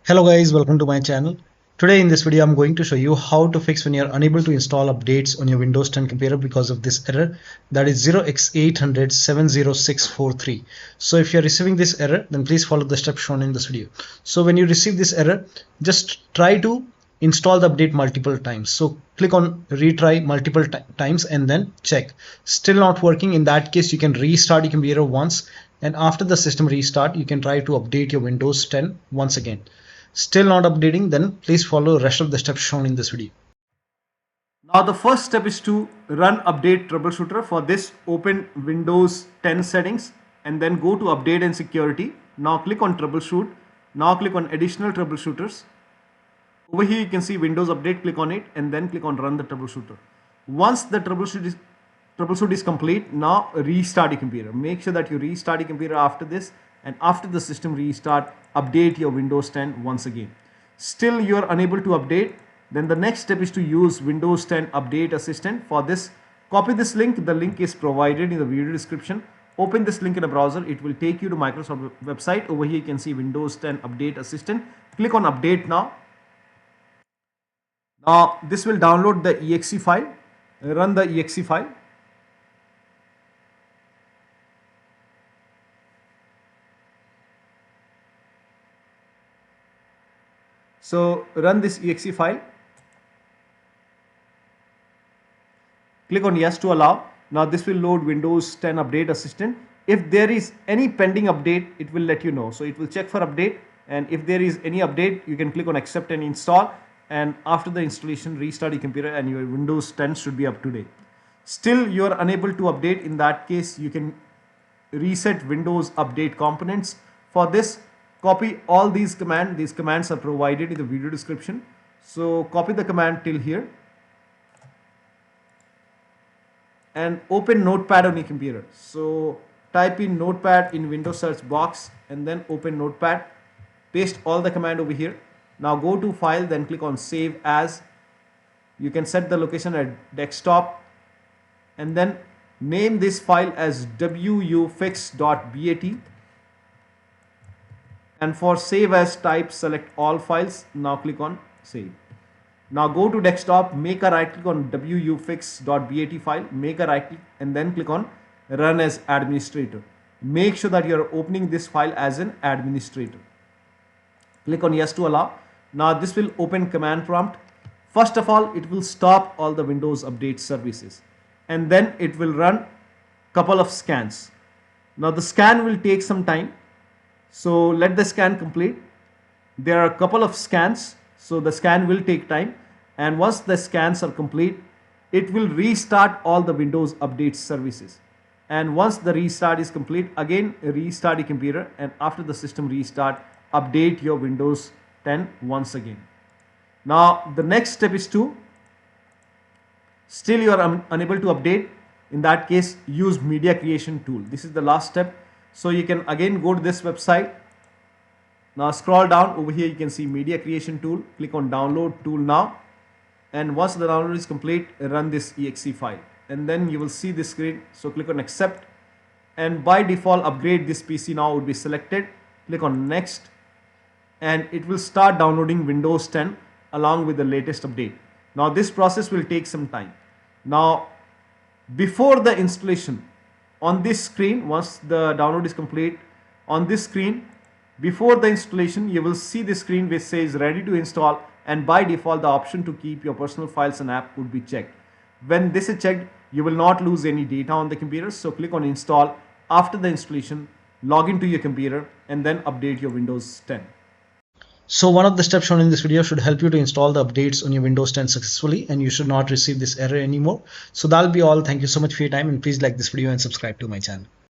Hello guys, welcome to my channel. Today in this video I'm going to show you how to fix when you're unable to install updates on your Windows 10 computer because of this error, that is 0x80070643. So if you're receiving this error, then please follow the steps shown in this video. So when you receive this error, just try to install the update multiple times. So click on retry multiple times and then check. Still not working. In that case, you can restart your computer once, and after the system restart you can try to update your Windows 10 once again. Still not updating, then please follow the rest of the steps shown in this video. Now the first step is to run update troubleshooter. For this, open Windows 10 settings and then go to update and security. Now click on troubleshoot. Now click on additional troubleshooters. Over here you can see Windows update, click on it and then click on run the troubleshooter. Once the troubleshoot is complete, now restart your computer. Make sure that you restart your computer after this, and after the system restart, update your Windows 10 once again. Still you are unable to update, then the next step is to use Windows 10 Update Assistant. For this, copy this link. The link is provided in the video description. Open this link in a browser. It will take you to Microsoft website. Over here you can see Windows 10 Update Assistant. Click on update now. Now this will download the exe file. Run the exe file. So run this exe file. Click on yes to allow. Now this will load Windows 10 Update Assistant. If there is any pending update, it will let you know. So it will check for update, and if there is any update, you can click on accept and install. And after the installation, restart your computer and your Windows 10 should be up to date. Still you are unable to update. In that case, you can reset Windows Update components. For this, copy all these commands. These commands are provided in the video description. So copy the command till here and open Notepad on your computer. So type in Notepad in Windows search box and then open Notepad. Paste all the command over here. Now go to file, then click on save as. You can set the location at desktop and then name this file as wuauserv.bat. And for save as type, select all files. Now click on save. Now go to desktop, make a right click on wuauserv.bat file, make a right click and then click on run as administrator. Make sure that you are opening this file as an administrator. Click on yes to allow. Now this will open command prompt. First of all, it will stop all the Windows Update services and then it will run couple of scans. Now the scan will take some time. So let the scan complete. There are a couple of scans, so the scan will take time, and once the scans are complete, it will restart all the Windows Update services. And once the restart is complete, again restart your computer, and after the system restart, update your Windows 10 once again. Now the next step is to, still you are unable to update. In that case, use media creation tool. This is the last step. So you can again go to this website. Now scroll down. Over here you can see media creation tool. Click on download tool now. And once the download is complete, run this exe file. And then you will see this screen. So click on accept. And by default, upgrade this PC now would be selected. Click on next. And it will start downloading Windows 10 along with the latest update. Now this process will take some time. Now before the installation, on this screen, once the download is complete, on this screen, before the installation, you will see the screen which says ready to install, and by default the option to keep your personal files and app would be checked. When this is checked, you will not lose any data on the computer. So click on install. After the installation, log into your computer and then update your Windows 10. So one of the steps shown in this video should help you to install the updates on your Windows 10 successfully, and you should not receive this error anymore. So that'll be all. Thank you so much for your time, and please like this video and subscribe to my channel.